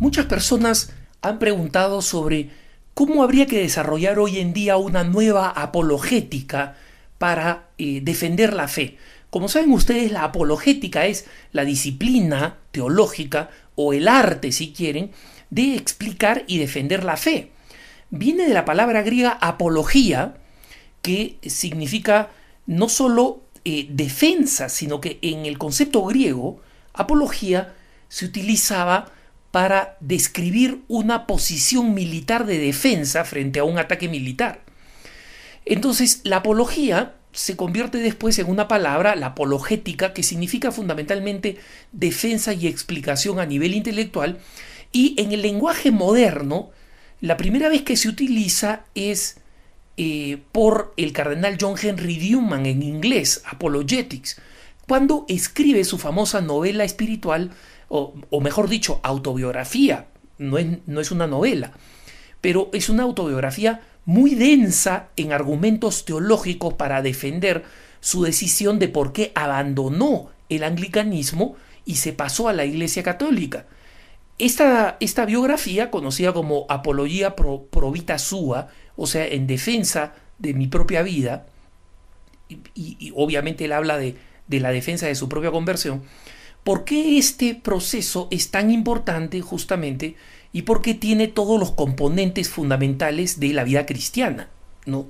Muchas personas han preguntado sobre cómo habría que desarrollar hoy en día una nueva apologética para defender la fe. Como saben ustedes, la apologética es la disciplina teológica o el arte, si quieren, de explicar y defender la fe. Viene de la palabra griega apología, que significa no solo defensa, sino que en el concepto griego, apología se utilizaba para describir una posición militar de defensa frente a un ataque militar. Entonces, la apología se convierte después en una palabra, la apologética, que significa fundamentalmente defensa y explicación a nivel intelectual, y en el lenguaje moderno, la primera vez que se utiliza es por el cardenal John Henry Newman, en inglés, Apologetics, cuando escribe su famosa novela espiritual, o mejor dicho, autobiografía. No es una novela, pero es una autobiografía muy densa en argumentos teológicos para defender su decisión de por qué abandonó el anglicanismo y se pasó a la Iglesia Católica. Esta biografía, conocida como Apologia pro vita sua, o sea, en defensa de mi propia vida, y obviamente él habla de la defensa de su propia conversión. ¿Por qué este proceso es tan importante justamente y por qué tiene todos los componentes fundamentales de la vida cristiana, ¿no?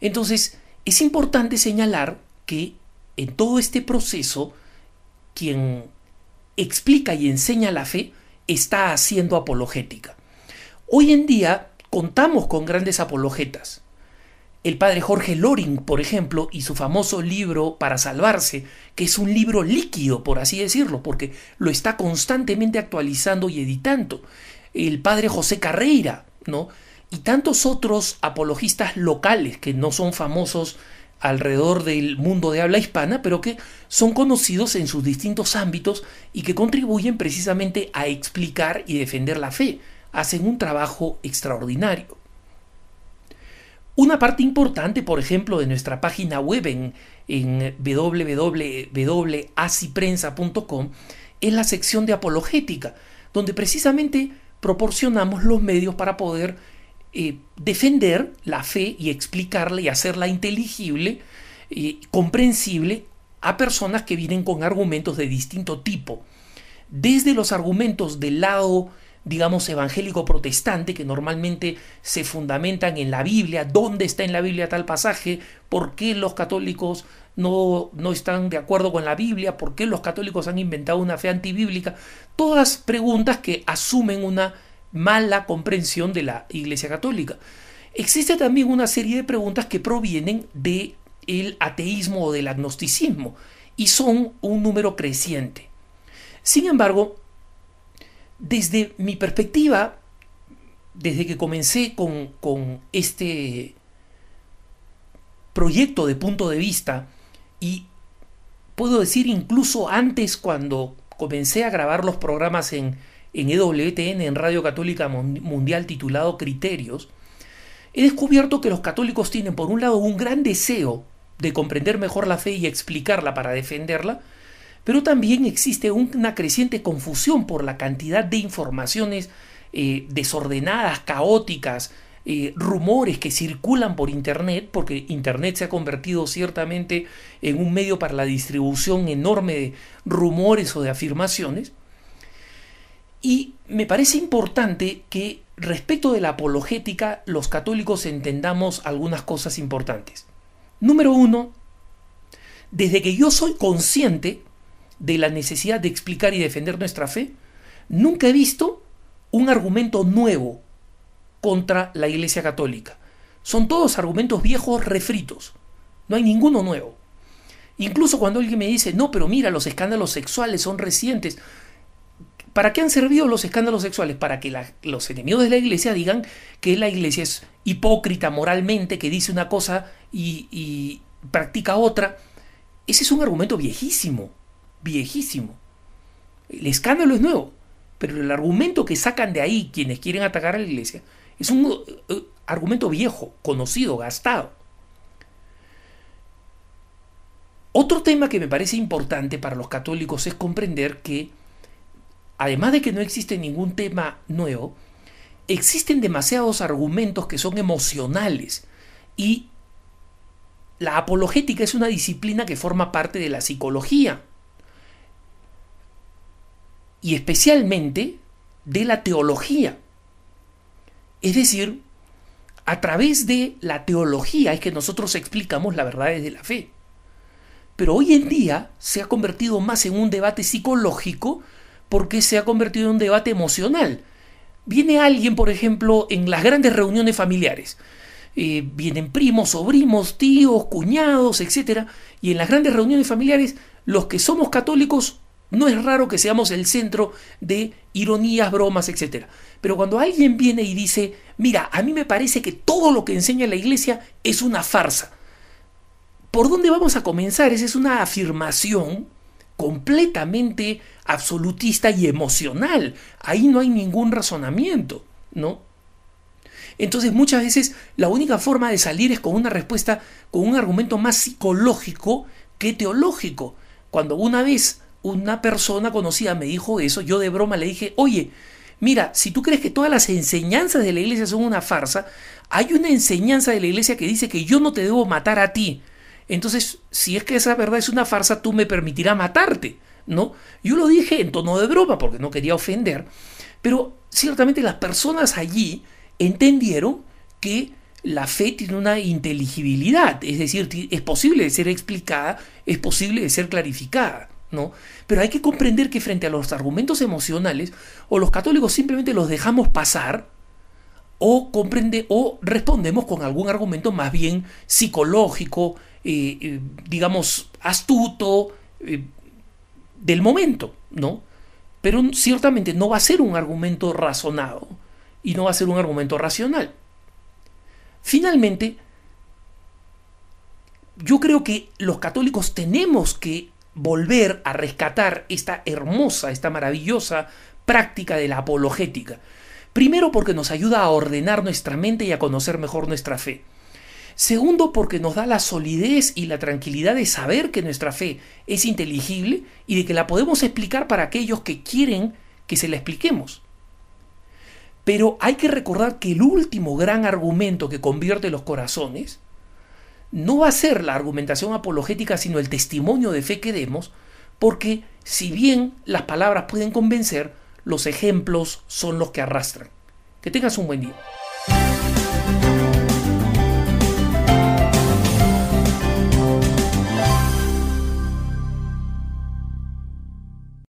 Entonces, es importante señalar que en todo este proceso, quien explica y enseña la fe está haciendo apologética. Hoy en día contamos con grandes apologetas. El padre Jorge Loring, por ejemplo, y su famoso libro Para Salvarse, que es un libro líquido, por así decirlo, porque lo está constantemente actualizando y editando. El padre José Carreira, ¿no? Y tantos otros apologistas locales que no son famosos alrededor del mundo de habla hispana, pero que son conocidos en sus distintos ámbitos y que contribuyen precisamente a explicar y defender la fe. Hacen un trabajo extraordinario. Una parte importante, por ejemplo, de nuestra página web en www.asiprensa.com es la sección de apologética, donde precisamente proporcionamos los medios para poder defender la fe y explicarla y hacerla inteligible, comprensible a personas que vienen con argumentos de distinto tipo. Desde los argumentos del lado, digamos, evangélico protestante, que normalmente se fundamentan en la Biblia, dónde está en la Biblia tal pasaje, por qué los católicos no están de acuerdo con la Biblia, por qué los católicos han inventado una fe antibíblica, todas preguntas que asumen una mala comprensión de la Iglesia Católica. Existe también una serie de preguntas que provienen del ateísmo o del agnosticismo, y son un número creciente. Sin embargo, desde mi perspectiva, desde que comencé con este proyecto de punto de vista, y puedo decir incluso antes, cuando comencé a grabar los programas en EWTN, en Radio Católica Mundial, titulado Criterios, he descubierto que los católicos tienen, por un lado, un gran deseo de comprender mejor la fe y explicarla para defenderla, pero también existe una creciente confusión por la cantidad de informaciones desordenadas, caóticas, rumores que circulan por Internet, porque Internet se ha convertido ciertamente en un medio para la distribución enorme de rumores o de afirmaciones. Y me parece importante que respecto de la apologética los católicos entendamos algunas cosas importantes. Número uno, desde que yo soy consciente de la necesidad de explicar y defender nuestra fe, nunca he visto un argumento nuevo contra la Iglesia Católica. Son todos argumentos viejos refritos. No hay ninguno nuevo. Incluso cuando alguien me dice, no, pero mira, los escándalos sexuales son recientes. ¿Para qué han servido los escándalos sexuales? Para que los enemigos de la Iglesia digan que la Iglesia es hipócrita moralmente, que dice una cosa y practica otra. Ese es un argumento viejísimo. Viejísimo. El escándalo es nuevo, pero el argumento que sacan de ahí quienes quieren atacar a la Iglesia es un argumento viejo, conocido, gastado. Otro tema que me parece importante para los católicos es comprender que además de que no existe ningún tema nuevo, existen demasiados argumentos que son emocionales y la apologética es una disciplina que forma parte de la psicología y especialmente de la teología. Es decir, a través de la teología es que nosotros explicamos las verdades de la fe. Pero hoy en día se ha convertido más en un debate psicológico porque se ha convertido en un debate emocional. Viene alguien, por ejemplo, en las grandes reuniones familiares. Vienen primos, sobrinos, tíos, cuñados, etc. Y en las grandes reuniones familiares, los que somos católicos, no es raro que seamos el centro de ironías, bromas, etc. Pero cuando alguien viene y dice, mira, a mí me parece que todo lo que enseña la iglesia es una farsa. ¿Por dónde vamos a comenzar? Esa es una afirmación completamente absolutista y emocional. Ahí no hay ningún razonamiento, ¿no? Entonces muchas veces la única forma de salir es con una respuesta, con un argumento más psicológico que teológico. Cuando una vez una persona conocida me dijo eso, yo de broma le dije, oye, mira, si tú crees que todas las enseñanzas de la iglesia son una farsa, hay una enseñanza de la iglesia que dice que yo no te debo matar a ti. Entonces, si es que esa verdad es una farsa, tú me permitirás matarte, ¿no? Yo lo dije en tono de broma porque no quería ofender, pero ciertamente las personas allí entendieron que la fe tiene una inteligibilidad, es decir, es posible de ser explicada, es posible de ser clarificada, ¿no? Pero hay que comprender que frente a los argumentos emocionales, o los católicos simplemente los dejamos pasar, o respondemos con algún argumento más bien psicológico, digamos, astuto, del momento, ¿no? Pero ciertamente no va a ser un argumento razonado y no va a ser un argumento racional. Finalmente, yo creo que los católicos tenemos que volver a rescatar esta hermosa, esta maravillosa práctica de la apologética. Primero, porque nos ayuda a ordenar nuestra mente y a conocer mejor nuestra fe. Segundo, porque nos da la solidez y la tranquilidad de saber que nuestra fe es inteligible y de que la podemos explicar para aquellos que quieren que se la expliquemos. Pero hay que recordar que el último gran argumento que convierte los corazones no va a ser la argumentación apologética, sino el testimonio de fe que demos, porque si bien las palabras pueden convencer, los ejemplos son los que arrastran. Que tengas un buen día.